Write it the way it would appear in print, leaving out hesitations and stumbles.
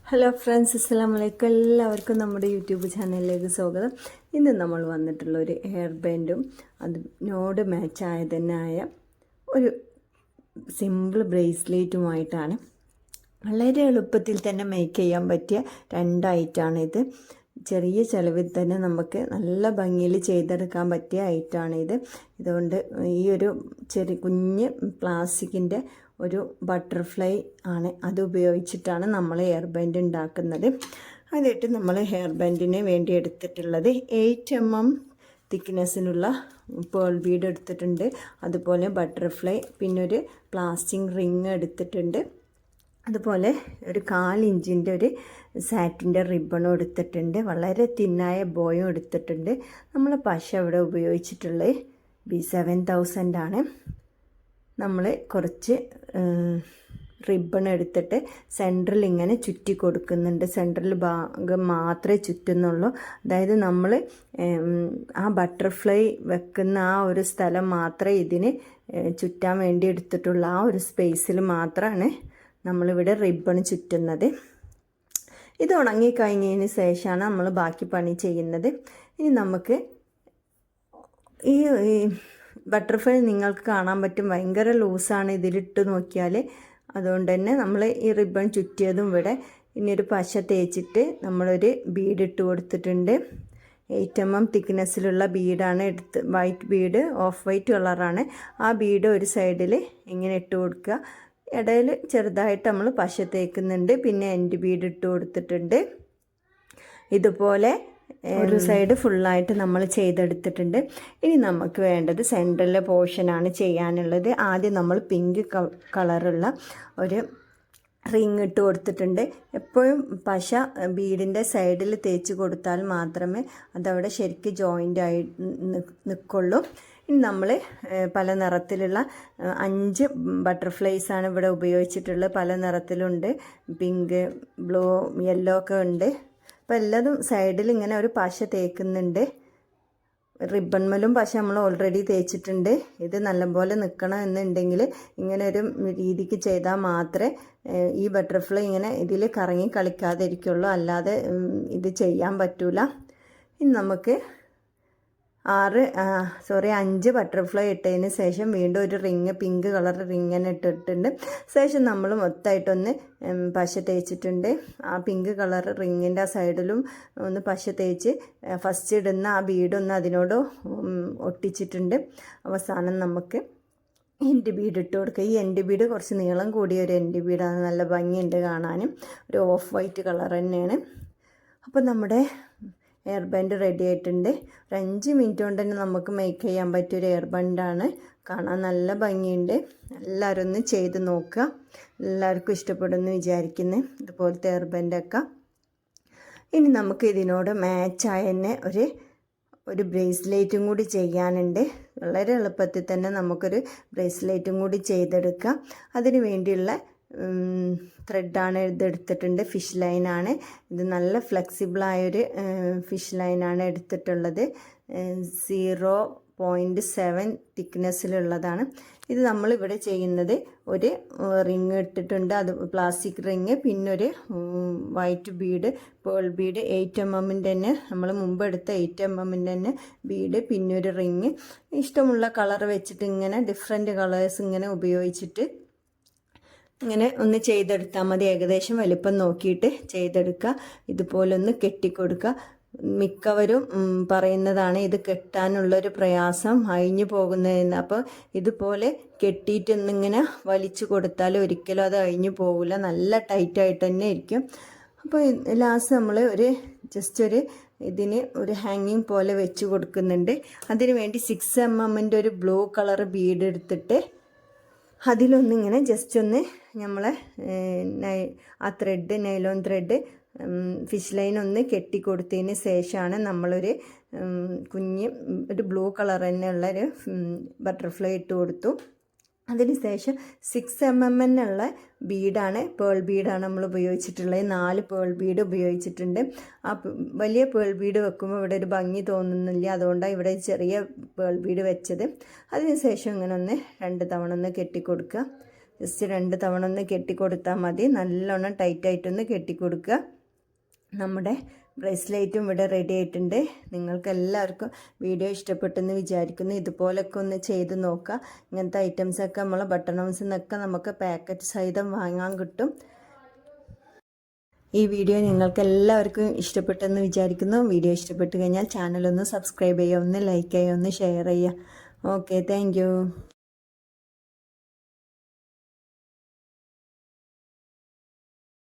Hello friends, അസ്സലാമു അലൈക്കും. എല്ലാവർക്കും നമ്മുടെ യൂട്യൂബ് ചാനലിലേക്ക് സ്വാഗതം. ഇന്ന് നമ്മൾ വന്നിട്ടുള്ള ഒരു ഹെയർ ബാൻഡും അതിനോട് മാച്ചായതന്നായ ഒരു സിമ്പിൾ ബ്രേസ്ലെറ്റുമായിട്ടാണ്. വളരെ എളുപ്പത്തിൽ തന്നെ മേക്ക് ചെയ്യാൻ പറ്റിയ രണ്ട് ഐറ്റമാണിത്. ചെറിയ ചിലവിൽ തന്നെ നമുക്ക് നല്ല ഭംഗിയിൽ ചെയ്തെടുക്കാൻ പറ്റിയ ഐറ്റമാണിത്. ഇതുകൊണ്ട് ഈ ഒരു കുഞ്ഞ് പ്ലാസ്റ്റിക്കിൻ്റെ ഒരു ബട്ടർഫ്ലൈ ആണ്, അത് ഉപയോഗിച്ചിട്ടാണ് നമ്മൾ ഹെയർ ബാൻഡ് ഉണ്ടാക്കുന്നത്. അതിട്ട് നമ്മൾ ഹെയർ ബാൻഡിന് വേണ്ടി എടുത്തിട്ടുള്ളത് 8 mm തിക്നെസ്സിലുള്ള പേൾ ബീഡ് എടുത്തിട്ടുണ്ട്. അതുപോലെ ബട്ടർഫ്ലൈ, പിന്നെ ഒരു പ്ലാസ്റ്റിക് റിങ് എടുത്തിട്ടുണ്ട്. അതുപോലെ ഒരു 1/4 ഇഞ്ചിൻ്റെ ഒരു സാറ്റിൻ്റെ റിബണും എടുത്തിട്ടുണ്ട്. വളരെ തിന്നായ ബോയും എടുത്തിട്ടുണ്ട്. നമ്മൾ പശ ഇവിടെ ഉപയോഗിച്ചിട്ടുള്ളത് B7000 ആണ്. നമ്മൾ കുറച്ച് റിബൺ എടുത്തിട്ട് സെൻറ്ററിൽ ഇങ്ങനെ ചുറ്റി കൊടുക്കുന്നുണ്ട്. സെൻറ്ററിൽ ഭാഗം മാത്രമേ ചുറ്റുന്നുള്ളൂ. അതായത് നമ്മൾ ആ ബട്ടർഫ്ലൈ വെക്കുന്ന ആ ഒരു സ്ഥലം മാത്രമേ ഇതിന് ചുറ്റാൻ വേണ്ടി എടുത്തിട്ടുള്ള ആ ഒരു സ്പേസിൽ മാത്രമാണ് നമ്മളിവിടെ റിബൺ ചുറ്റുന്നത്. ഇത് ഉണങ്ങിക്കഴിഞ്ഞതിന് ശേഷമാണ് നമ്മൾ ബാക്കി പണി ചെയ്യുന്നത്. ഇനി നമുക്ക് ഈ ബട്ടർഫ്ലൈ നിങ്ങൾക്ക് കാണാൻ പറ്റും, ഭയങ്കര ലൂസാണ് ഇതിലിട്ട് നോക്കിയാൽ. അതുകൊണ്ട് തന്നെ നമ്മൾ ഈ റിബൺ ചുറ്റിയതും ഇവിടെ ഇനി ഒരു പശ തേച്ചിട്ട് നമ്മളൊരു ബീഡ് ഇട്ട് കൊടുത്തിട്ടുണ്ട്. 8 mm തിക്നെസ്സിലുള്ള ബീഡാണ് വൈറ്റ് ബീഡ്, ഓഫ് വൈറ്റ് കളറാണ്. ആ ബീഡ് ഒരു സൈഡിൽ ഇങ്ങനെ ഇട്ട് കൊടുക്കുക. ഇടയിൽ ചെറുതായിട്ട് നമ്മൾ പശ തേക്കുന്നുണ്ട്. പിന്നെ എൻഡ് ബീഡ് ഇട്ട് കൊടുത്തിട്ടുണ്ട്. ഇതുപോലെ ഒരു സൈഡ് ഫുള്ളായിട്ട് നമ്മൾ ചെയ്തെടുത്തിട്ടുണ്ട്. ഇനി നമുക്ക് വേണ്ടത് സെൻറ്ററിലെ പോർഷനാണ് ചെയ്യാനുള്ളത്. ആദ്യം നമ്മൾ പിങ്ക് കളറുള്ള ഒരു റിങ് ഇട്ട് കൊടുത്തിട്ടുണ്ട്. എപ്പോഴും പശ ബീഡിൻ്റെ സൈഡിൽ തേച്ച് കൊടുത്താൽ മാത്രമേ അതവിടെ ശരിക്കും ജോയിൻ്റ് ആയി നിൽക്കുള്ളൂ. ഇനി നമ്മൾ പല നിറത്തിലുള്ള 5 ബട്ടർഫ്ലൈസാണ് ഇവിടെ ഉപയോഗിച്ചിട്ടുള്ളത്. പല നിറത്തിലുണ്ട്, പിങ്ക്, ബ്ലൂ, യെല്ലോ ഒക്കെ ഉണ്ട്. അപ്പോൾ എല്ലാതും സൈഡിൽ ഇങ്ങനെ ഒരു പശ തേക്കുന്നുണ്ട്. റിബൺമേലും പശ നമ്മൾ ഓൾറെഡി തേച്ചിട്ടുണ്ട്. ഇത് നല്ലപോലെ നിൽക്കണം എന്നുണ്ടെങ്കിൽ ഇങ്ങനെ ഒരു രീതിക്ക് ചെയ്താൽ മാത്രമേ ഈ ബട്ടർഫ്ലൈ ഇങ്ങനെ ഇതിൽ കറങ്ങി കളിക്കാതിരിക്കുള്ളൂ, അല്ലാതെ ഇത് ചെയ്യാൻ പറ്റൂല. ഇനി നമുക്ക് 5 ബട്ടർഫ്ലൈ ഇട്ടതിന് ശേഷം വീണ്ടും ഒരു റിങ്, പിങ്ക് കളർ റിങ് തന്നെ ഇട്ടിട്ടുണ്ട്. ശേഷം നമ്മൾ മൊത്തമായിട്ടൊന്ന് പശ തേച്ചിട്ടുണ്ട്. ആ പിങ്ക് കളർ റിങ്ങിൻ്റെ ആ സൈഡിലും ഒന്ന് പശ തേച്ച് ഫസ്റ്റ് ഇടുന്ന ആ ബീഡൊന്ന് അതിനോട് ഒട്ടിച്ചിട്ടുണ്ട്. അവസാനം നമുക്ക് എൻഡ് ബീഡ് ഇട്ട് കൊടുക്കുക. ഈ എൻഡ് ബീഡ് കുറച്ച് നീളം കൂടിയ ഒരു എൻഡ് ബീഡാണ്, നല്ല ഭംഗിയുണ്ട് കാണാനും. ഒരു ഓഫ് വൈറ്റ് കളർ തന്നെയാണ്. അപ്പോൾ നമ്മുടെ ഹെയർ ബാൻഡ് റെഡി ആയിട്ടുണ്ട്. ഒരു 5 മിനിറ്റ് കൊണ്ട് തന്നെ നമുക്ക് മേക്ക് ചെയ്യാൻ പറ്റിയൊരു ഹെയർ ബാൻഡാണ്. കാണാൻ നല്ല ഭംഗിയുണ്ട്. എല്ലാവരും ഒന്ന് ചെയ്ത് നോക്കുക. എല്ലാവർക്കും ഇഷ്ടപ്പെടുമെന്ന് വിചാരിക്കുന്നു ഇതുപോലത്തെ ഹെയർ ബാൻഡൊക്കെ. ഇനി നമുക്ക് ഇതിനോട് മാച്ചായ തന്നെ ഒരു ബ്രേസ്ലെറ്റും കൂടി ചെയ്യാനുണ്ട്. വളരെ എളുപ്പത്തിൽ തന്നെ നമുക്കൊരു ബ്രേസ്ലെറ്റും കൂടി ചെയ്തെടുക്കാം. അതിന് വേണ്ടിയുള്ള ത്രെഡാണ് ഇതെടുത്തിട്ടുണ്ട്. ഫിഷ് ലൈനാണ് ഇത്. നല്ല ഫ്ലെക്സിബിളായൊരു ഫിഷ് ലൈനാണ് എടുത്തിട്ടുള്ളത്. 0.7 തിക്നെസ്സിലുള്ളതാണ്. ഇത് നമ്മളിവിടെ ചെയ്യുന്നത് ഒരു റിങ് ഇട്ടിട്ടുണ്ട്, അത് പ്ലാസ്റ്റിക് റിങ്, പിന്നൊരു white Bede, pearl Bede 8 mm തന്നെ, നമ്മൾ മുമ്പ് എടുത്ത 8 mm തന്നെ ബീഡ്, പിന്നൊരു റിങ്. ഇഷ്ടമുള്ള കളർ വെച്ചിട്ട് ഇങ്ങനെ ഡിഫറെൻറ്റ് കളേഴ്സ് ഇങ്ങനെ ഉപയോഗിച്ചിട്ട് ഇങ്ങനെ ഒന്ന് ചെയ്തെടുത്താൽ മതി. ഏകദേശം വലിപ്പം നോക്കിയിട്ട് ചെയ്തെടുക്കുക. ഇതുപോലെ ഒന്ന് കെട്ടിക്കൊടുക്കുക. മിക്കവരും പറയുന്നതാണ് ഇത് കെട്ടാനുള്ളൊരു പ്രയാസം, അഴിഞ്ഞു പോകുന്നതെന്ന്. അപ്പോൾ ഇതുപോലെ കെട്ടിയിട്ടൊന്നിങ്ങനെ വലിച്ചു കൊടുത്താൽ ഒരിക്കലും അത് അഴിഞ്ഞു പോകില്ല, നല്ല ടൈറ്റായിട്ട് തന്നെ ഇരിക്കും. അപ്പോൾ ലാസ്റ്റ് നമ്മൾ ജസ്റ്റ് ഇതിന് ഒരു ഹാങ്ങിങ് പോലെ വെച്ച് കൊടുക്കുന്നുണ്ട്. അതിന് വേണ്ടി 6 mm ഒരു ബ്ലൂ കളർ ബീഡ് എടുത്തിട്ട് അതിലൊന്നിങ്ങനെ ജസ്റ്റ് ഒന്ന് നമ്മളെ ആ thread, nylon thread, fish line ഒന്ന് കെട്ടിക്കൊടുത്തതിന് ശേഷമാണ് നമ്മളൊരു ഒരു ബ്ലൂ കളർ തന്നെയുള്ളൊരു ബട്ടർഫ്ലൈ ഇട്ട് കൊടുത്തു. അതിനുശേഷം 6 mm ഉള്ള ബീഡാണ്, പേൾ ബീഡാണ് നമ്മൾ ഉപയോഗിച്ചിട്ടുള്ളത്. 4 പേൾ ബീഡ് ഉപയോഗിച്ചിട്ടുണ്ട്. ആ വലിയ പേൾ ബീഡ് വെക്കുമ്പോൾ ഇവിടെ ഒരു ഭംഗി തോന്നുന്നില്ല, അതുകൊണ്ടാണ് ഇവിടെ ചെറിയ പേൾ ബീഡ് വെച്ചത്. അതിനുശേഷം ഇങ്ങനെ ഒന്ന് 2 തവണ ഒന്ന് കെട്ടിക്കൊടുക്കുക. ജസ്റ്റ് 2 തവണ ഒന്ന് കെട്ടിക്കൊടുത്താൽ മതി. നല്ലോണം ടൈറ്റായിട്ടൊന്ന് കെട്ടിക്കൊടുക്കുക. നമ്മുടെ ബ്രേസ്ലെറ്റും ഇവിടെ റെഡി ആയിട്ടുണ്ട്. നിങ്ങൾക്ക് എല്ലാവർക്കും വീഡിയോ ഇഷ്ടപ്പെട്ടെന്ന് വിചാരിക്കുന്നു. ഇതുപോലൊക്കെ ഒന്ന് ചെയ്ത് നോക്കുക. ഇങ്ങനത്തെ ഐറ്റംസൊക്കെ നമ്മൾ ബട്ടൺ ഹൗസിൽ നിന്നൊക്കെ നമുക്ക് പാക്കറ്റ് സഹിതം വാങ്ങാൻ കിട്ടും. ഈ വീഡിയോ നിങ്ങൾക്ക് എല്ലാവർക്കും ഇഷ്ടപ്പെട്ടെന്ന് വിചാരിക്കുന്നു. വീഡിയോ ഇഷ്ടപ്പെട്ട് കഴിഞ്ഞാൽ ചാനലൊന്ന് സബ്സ്ക്രൈബ് ചെയ്യുക, ഒന്ന് ലൈക്ക് ചെയ്യുക, ഒന്ന് ഷെയർ ചെയ്യുക. Okay, thank